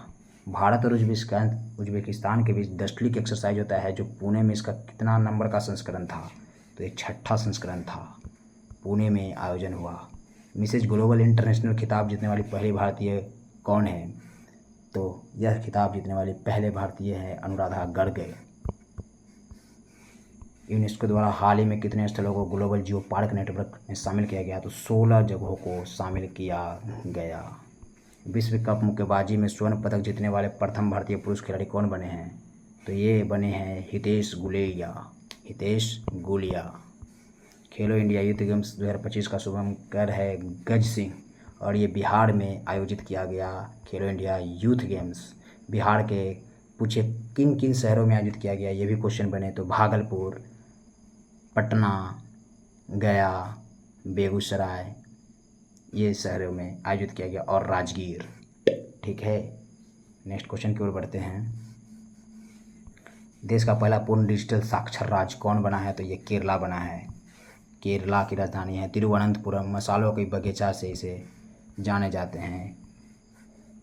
भारत और उज्बेकिस्तान के बीच 10 लीग एक्सरसाइज होता है जो पुणे में, इसका कितना नंबर का संस्करण था? तो ये 6ठा संस्करण था, पुणे में आयोजन हुआ। मिसेज ग्लोबल इंटरनेशनल खिताब जीतने वाली पहली भारतीय कौन है? तो यह खिताब जीतने वाली पहले भारतीय है अनुराधा गर्ग। यूनेस्को द्वारा हाल ही में कितने स्थलों को ग्लोबल जियो पार्क नेटवर्क में शामिल किया गया? तो 16 जगहों को शामिल किया गया। विश्व कप मुक्केबाजी में स्वर्ण पदक जीतने वाले प्रथम भारतीय पुरुष खिलाड़ी कौन बने हैं? तो ये बने हैं हितेश गुलिया। खेलो इंडिया यूथ गेम्स 2025 का शुभंकर है गज सिंह, और ये बिहार में आयोजित किया गया। खेलो इंडिया यूथ गेम्स बिहार के पूछे किन शहरों में आयोजित किया गया, ये भी क्वेश्चन बने। तो भागलपुर, पटना, गया, बेगूसराय, ये शहरों में आयोजित किया गया, और राजगीर। ठीक है, नेक्स्ट क्वेश्चन की ओर बढ़ते हैं। देश का पहला पूर्ण डिजिटल साक्षर राज्य कौन बना है? तो ये केरला बना है। केरला की राजधानी है तिरुवनंतपुरम। मसालों के बगीचा से इसे जाने जाते हैं,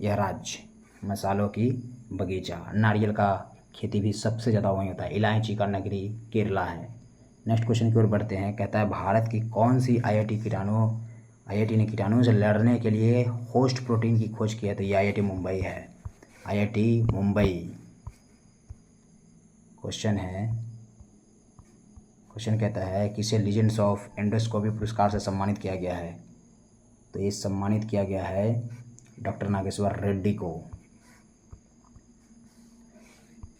यह राज्य मसालों की बगीचा। नारियल का खेती भी सबसे ज़्यादा वहीं होता है, इलायची का नगरी केरला है। नेक्स्ट क्वेश्चन की ओर बढ़ते हैं, कहता है भारत की कौन सी IIT ने कीटाणुओं से लड़ने के लिए होस्ट प्रोटीन की खोज की है? तो ये IIT मुंबई है। IIT मुंबई। क्वेश्चन कहता है किसे लीजेंड्स ऑफ एंडोस्कोपी पुरस्कार से सम्मानित किया गया है? तो ये सम्मानित किया गया है डॉक्टर नागेश्वर रेड्डी को।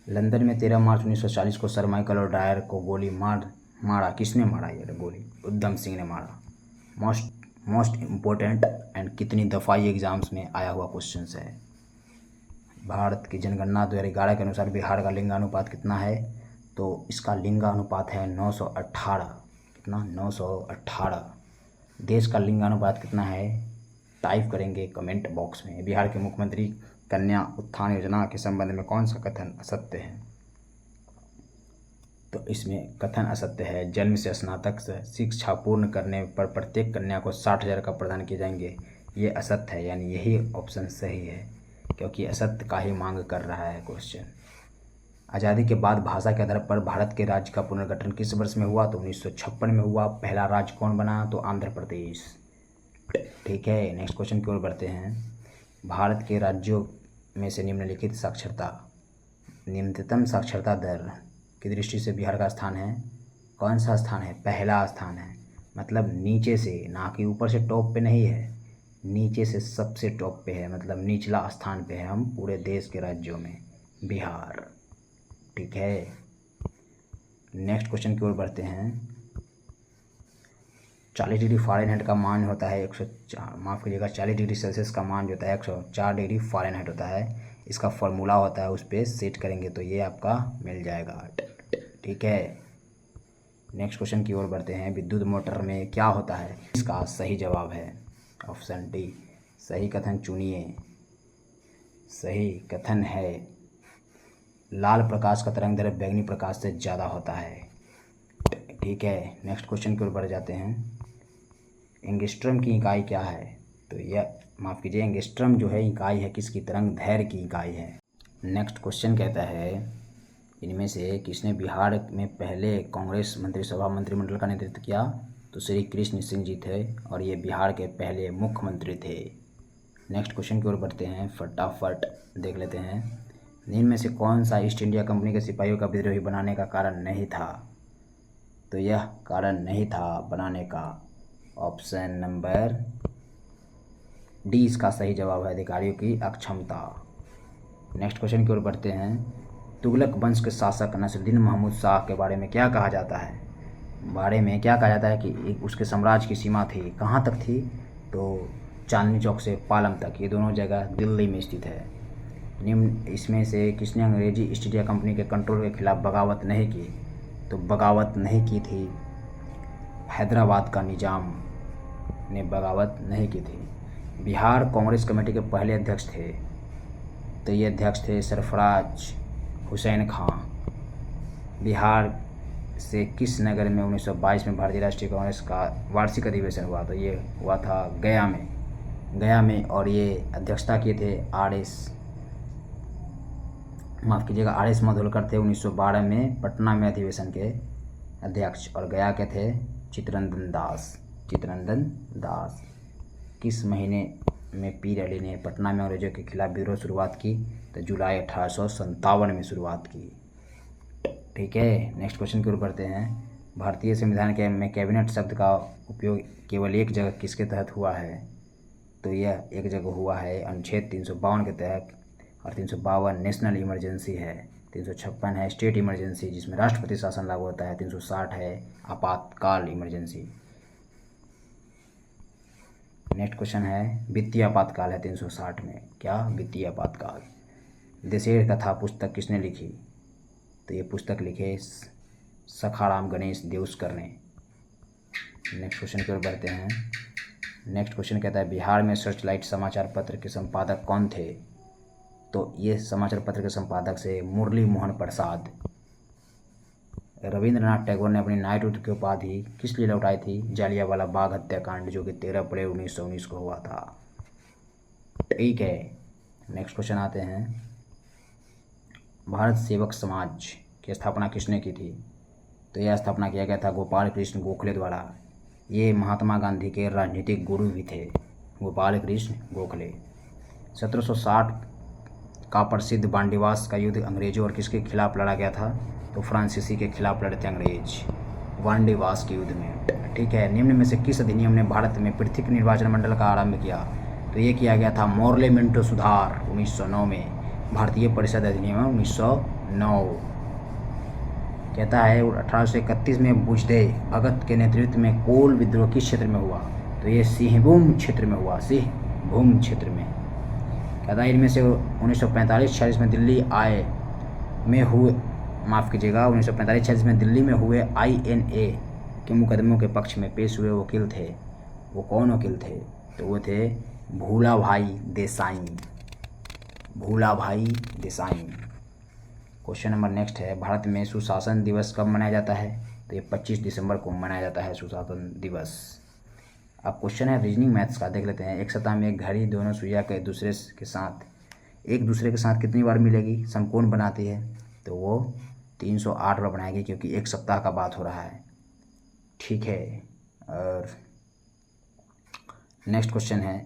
लंदन में 13 मार्च 1940 को सर माइकल और डायर को गोली मारा। किसने मारा ये गोली? उधम सिंह ने मारा। मोस्ट इम्पोर्टेंट एंड कितनी दफ़ाई एग्जाम्स में आया हुआ क्वेश्चन है। भारत की जनगणना 2011 के अनुसार बिहार का लिंगानुपात कितना है? तो इसका लिंगानुपात है 918। कितना? 918। देश का लिंगानुपात कितना है? टाइप करेंगे कमेंट बॉक्स में। बिहार के मुख्यमंत्री कन्या उत्थान योजना के संबंध में कौन सा कथन असत्य है? तो इसमें कथन असत्य है। जन्म से स्नातक से शिक्षा पूर्ण करने पर प्रत्येक कन्या को 60,000 का प्रदान किए जाएंगे, ये असत्य है, यानी यही ऑप्शन सही है, क्योंकि असत्य का ही मांग कर रहा है क्वेश्चन। आज़ादी के बाद भाषा के आधार पर भारत के राज्य का पुनर्गठन किस वर्ष में हुआ? तो 1956 में हुआ। पहला राज्य कौन बना? तो आंध्र प्रदेश। ठीक है, नेक्स्ट क्वेश्चन की ओर बढ़ते हैं। भारत के राज्यों में से निम्नलिखित न्यूनतम साक्षरता दर की दृष्टि से बिहार का स्थान है? कौन सा स्थान है? पहला स्थान है, मतलब नीचे से, ना कि ऊपर से टॉप पे नहीं है, नीचे से सबसे टॉप पे है, मतलब निचला स्थान पे है हम पूरे देश के राज्यों में, बिहार। ठीक है, नेक्स्ट क्वेश्चन की ओर बढ़ते हैं। 40 डिग्री फ़ारेनहाइट का मान होता है 40 डिग्री सेल्सियस का मान जो होता है 104 डिग्री फ़ारेनहाइट होता है। इसका फॉर्मूला होता है, उस पर सेट करेंगे तो ये आपका मिल जाएगा। ठीक है, नेक्स्ट क्वेश्चन की ओर बढ़ते हैं। विद्युत मोटर में क्या होता है? इसका सही जवाब है ऑप्शन डी। सही कथन चुनिए। सही कथन है लाल प्रकाश का तरंग दैर्घ्य बैंगनी प्रकाश से ज़्यादा होता है। ठीक है, नेक्स्ट क्वेश्चन की ओर बढ़ जाते हैं। एंगस्ट्रम की इकाई क्या है? तो यह माफ़ कीजिए, एंगस्ट्रम जो है इकाई है किसकी? तरंग दैर्घ्य की इकाई है। नेक्स्ट क्वेश्चन कहता है इनमें से किसने बिहार में पहले कांग्रेस मंत्रिसभा मंत्रिमंडल का नेतृत्व किया? तो श्री कृष्ण सिंह जी थे, और ये बिहार के पहले मुख्यमंत्री थे। नेक्स्ट क्वेश्चन की ओर बढ़ते हैं, फटाफट देख लेते हैं। निम्न में से कौन सा ईस्ट इंडिया कंपनी के सिपाहियों का विद्रोही बनाने का कारण नहीं था? तो यह कारण नहीं था बनाने का। ऑप्शन नंबर डी इसका सही जवाब है, अधिकारियों की अक्षमता। नेक्स्ट क्वेश्चन की ओर बढ़ते हैं। तुगलक वंश के शासक नसरुद्दीन महमूद शाह के बारे में क्या कहा जाता है? कि उसके साम्राज्य की सीमा थी, कहाँ तक थी? तो चांदनी चौक से पालम तक, ये दोनों जगह दिल्ली में स्थित है। निम्न इसमें से किसने अंग्रेजी ईस्ट इंडिया कंपनी के कंट्रोल के खिलाफ बगावत नहीं की? तो बगावत नहीं की थी हैदराबाद का निजाम ने बगावत नहीं की थी। बिहार कांग्रेस कमेटी के पहले अध्यक्ष थे, तो ये अध्यक्ष थे सरफराज हुसैन खां। बिहार से किस नगर में 1922 में भारतीय राष्ट्रीय कांग्रेस का वार्षिक अधिवेशन हुआ? तो ये हुआ था गया में, और ये अध्यक्षता किए थे आर एस माधोलकर थे 1912 में पटना में अधिवेशन के अध्यक्ष, और गया के थे चित्तरंजन दास। किस महीने में पीर अली ने पटना में अंग्रेजों के खिलाफ विद्रोह शुरुआत की? तो जुलाई 1857 में शुरुआत की। ठीक है, नेक्स्ट क्वेश्चन की ओर बढ़ते हैं। भारतीय संविधान के में कैबिनेट शब्द का उपयोग केवल एक जगह किसके तहत हुआ है? तो यह एक जगह हुआ है अनुच्छेद 352 के तहत, और 352 नेशनल इमरजेंसी है, 356 है स्टेट इमरजेंसी जिसमें राष्ट्रपति शासन लागू होता है, 360 है आपातकाल इमरजेंसी। नेक्स्ट क्वेश्चन है, वित्तीय आपातकाल है 360 में। क्या? वित्तीय आपातकाल। देशेर कथा पुस्तक किसने लिखी? तो ये पुस्तक लिखे सखाराम गणेश देउस्कर ने। नेक्स्ट क्वेश्चन की ओर बढ़ते हैं। नेक्स्ट क्वेश्चन कहता है, बिहार में सर्चलाइट समाचार पत्र के संपादक कौन थे? तो ये समाचार पत्र के संपादक से मुरली मोहन प्रसाद। रविंद्रनाथ टैगोर ने अपनी नाइटहुड की उपाधि किस लिए लौटाई थी? जालियांवाला बाग हत्याकांड, जो कि 13 अप्रैल 1919 को हुआ था। ठीक है, नेक्स्ट क्वेश्चन आते हैं। भारत सेवक समाज की स्थापना किसने की थी? तो यह स्थापना किया गया था गोपाल कृष्ण गोखले द्वारा। ये महात्मा गांधी के राजनीतिक गुरु भी थे, गोपाल कृष्ण गोखले। 1760 का प्रसिद्ध बांडीवास का युद्ध अंग्रेजों और किसके खिलाफ लड़ा गया था? तो फ्रांसीसी के खिलाफ लड़े थे अंग्रेज बांडीवास के युद्ध में। ठीक है, निम्न में से किस अधिनियम ने भारत में पृथक निर्वाचन मंडल का आरंभ किया? तो ये किया गया था मॉर्ले मिंटो सुधार 1909 में, भारतीय परिषद अधिनियम 1909। कहता है 1831 में बुझदेव भगत के नेतृत्व में कोल विद्रोह किस क्षेत्र में हुआ? तो ये सिंहभूम क्षेत्र में हुआ, सिंहभूम क्षेत्र में। कहता है इनमें से 1945-46 में दिल्ली में हुए 1945-46 में दिल्ली में हुए INA के मुकदमों के पक्ष में पेश हुए वकील थे, वो कौन वकील थे? तो वो थे Bhulabhai Desai. Question number next है, भारत में सुशासन दिवस कब मनाया जाता है? तो ये 25 दिसंबर को मनाया जाता है सुशासन दिवस। अब क्वेश्चन है रीजनिंग मैथ्स का, देख लेते हैं। एक सतह में एक घड़ी दोनों सुइया के एक दूसरे के साथ कितनी बार मिलेगी, समकोण बनाती है? तो वो 308 बार बनाएगी, क्योंकि एक सप्ताह का बात हो रहा है। ठीक है, और नेक्स्ट क्वेश्चन है,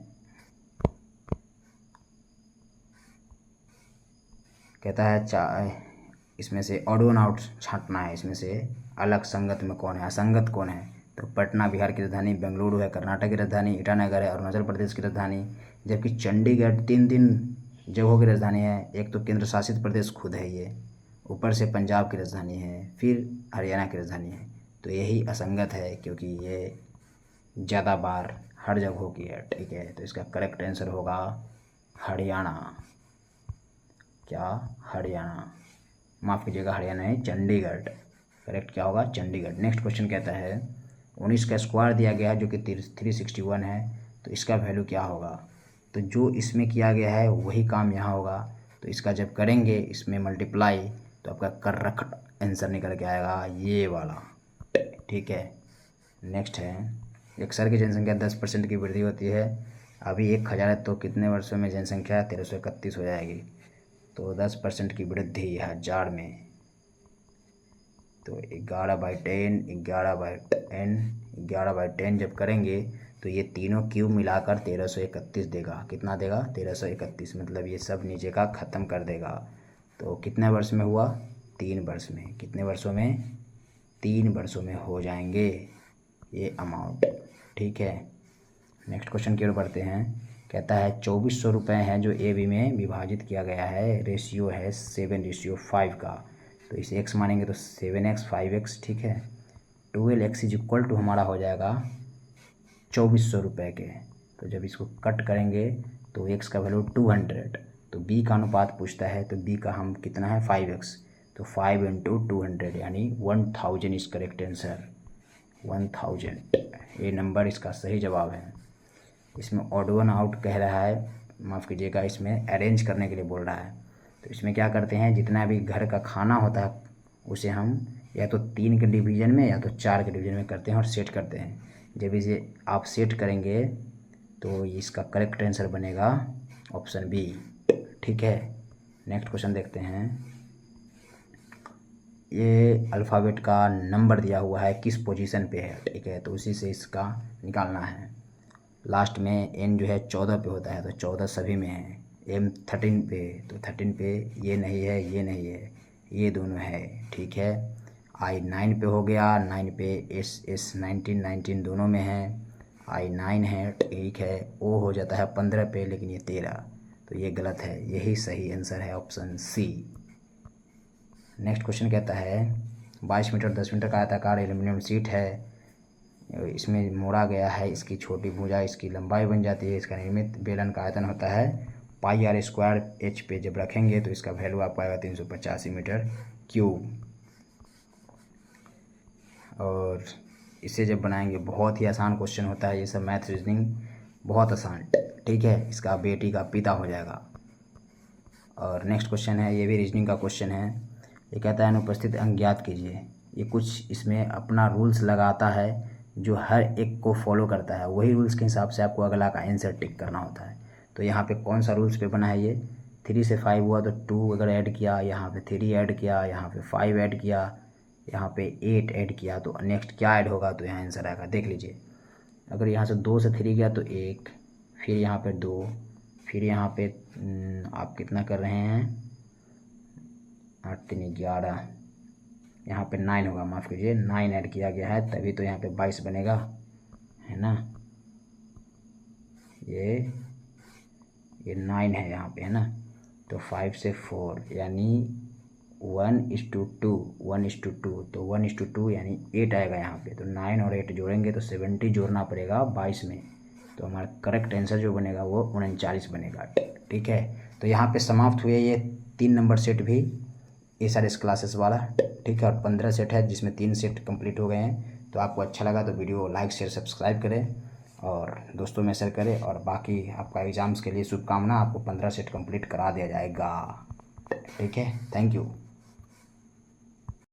कहता है इसमें से ऑड वन आउट छांटना है। इसमें से अलग संगत में कौन है, असंगत कौन है? तो पटना बिहार की राजधानी, बेंगलुरु है कर्नाटक की राजधानी, ईटानगर है अरुणाचल प्रदेश की राजधानी, जबकि चंडीगढ़ 3 जगहों की राजधानी है। एक तो केंद्र शासित प्रदेश खुद है ये, ऊपर से पंजाब की राजधानी है, फिर हरियाणा की राजधानी है। तो यही असंगत है, क्योंकि ये ज़्यादा बार हर जगहों की है। ठीक है, तो इसका करेक्ट आंसर होगा हरियाणा। क्या? हरियाणा, माफ़ कीजिएगा, हरियाणा है चंडीगढ़। करेक्ट क्या होगा? चंडीगढ़। नेक्स्ट क्वेश्चन कहता है 19 का स्क्वायर दिया गया है, जो कि 361 है, तो इसका वैल्यू क्या होगा? तो जो इसमें किया गया है वही काम यहाँ होगा, तो इसका जब करेंगे इसमें मल्टीप्लाई, तो आपका करेक्ट आंसर निकल के आएगा ये वाला। ठीक है, नेक्स्ट है, एक शहर की जनसंख्या 10% की वृद्धि होती है। अभी 1000 है, तो कितने वर्षों में जनसंख्या 1331 हो जाएगी। तो 10% की वृद्धि 1000 में, तो 11/10 जब करेंगे तो ये तीनों क्यूब मिलाकर 1331 देगा। कितना देगा? 1331। मतलब ये सब नीचे का ख़त्म कर देगा। तो कितने वर्ष में हुआ? 3 वर्ष में। कितने वर्षों में? 3 वर्षों में हो जाएंगे ये अमाउंट। ठीक है, नेक्स्ट क्वेश्चन की ओर बढ़ते हैं। कहता है 2400 रुपये हैं जो ए बी में विभाजित किया गया है, रेशियो है 7:5 का। तो इसे x मानेंगे तो 7x 5x। ठीक है, 12x इज इक्वल टू हमारा हो जाएगा 2400 रुपये के। तो जब इसको कट करेंगे तो x का वैल्यू 200, तो b का अनुपात पूछता है, तो b का हम कितना है 5x, तो 5 × 200 यानी 1000 इज करेक्ट आंसर। 1000 ये नंबर इसका सही जवाब है। इसमें ऑड वन आउट कह रहा है, माफ़ कीजिएगा, इसमें अरेंज करने के लिए बोल रहा है। तो इसमें क्या करते हैं, जितना भी घर का खाना होता है उसे हम या तो 3 के डिवीज़न में या तो 4 के डिवीज़न में करते हैं और सेट करते हैं। जब इसे आप सेट करेंगे तो इसका करेक्ट आंसर बनेगा ऑप्शन बी। ठीक है, नेक्स्ट क्वेश्चन देखते हैं। ये अल्फ़ाबेट का नंबर दिया हुआ है, किस पोजीशन पे है। ठीक है, तो उसी से इसका निकालना है। लास्ट में एन जो है 14 पे होता है, तो 14 सभी में है। एम 13 पे, तो 13 पे ये नहीं है, ये नहीं है, ये दोनों है। ठीक है, आई 9 पे हो गया, 9 पे एस 19 दोनों में है, आई 9 है। ठीक है, ओ हो जाता है 15 पे, लेकिन ये 13, तो ये गलत है। यही सही आंसर है ऑप्शन सी। नेक्स्ट क्वेश्चन कहता है 22 मीटर 10 मीटर का आयताकार एल्युमिनियम शीट है, इसमें मोड़ा गया है, इसकी छोटी भुजा इसकी लंबाई बन जाती है, इसका निर्मित बेलन का आयतन होता है πr² h पे जब रखेंगे तो इसका वैल्यू आपको आएगा 385 मीटर क्यूब। और इसे जब बनाएंगे, बहुत ही आसान क्वेश्चन होता है ये सब, मैथ रीजनिंग बहुत आसान। ठीक है, इसका बेटी का पिता हो जाएगा। और नेक्स्ट क्वेश्चन है, ये भी रीजनिंग का क्वेश्चन है। ये कहता है अनुपस्थित अंक ज्ञात कीजिए। ये कुछ इसमें अपना रूल्स लगाता है जो हर एक को फॉलो करता है, वही रूल्स के हिसाब से आपको अगला का आंसर टिक करना होता है। तो यहाँ पे कौन सा रूल्स पे बना है ये, 3 से 5 हुआ तो 2 अगर ऐड किया, यहाँ पे 3 ऐड किया, यहाँ पे 5 ऐड किया, यहाँ पे 8 ऐड किया, तो नेक्स्ट क्या ऐड होगा, तो यहाँ आंसर आएगा। देख लीजिए, अगर यहाँ से 2 से 3 गया तो 1, फिर यहाँ पे 2, फिर यहाँ पे आप कितना कर रहे हैं, 8 3 11, यहाँ पे 9 होगा, माफ़ कीजिए 9 ऐड किया गया है, तभी तो यहाँ पे 22 बनेगा, है ना। ये 9 है यहाँ पे, है ना। तो 5 से 4 यानी 1:2, 1:2, तो 1:2 यानी 8 आएगा यहाँ पे। तो 9 और 8 जोड़ेंगे तो 70 जोड़ना पड़ेगा 22 में, तो हमारा करेक्ट आंसर जो बनेगा वो 39 बनेगा। ठीक है, तो यहाँ पे समाप्त हुए ये 3 नंबर सेट भी SRS क्लासेस वाला। ठीक है, और 15 सेट है जिसमें 3 सेट कंप्लीट हो गए हैं। तो आपको अच्छा लगा तो वीडियो लाइक शेयर सब्सक्राइब करें और दोस्तों में शेयर करें। और बाकी आपका एग्ज़ाम्स के लिए शुभकामना, आपको 15 सेट कंप्लीट करा दिया जाएगा। ठीक है, थैंक यू।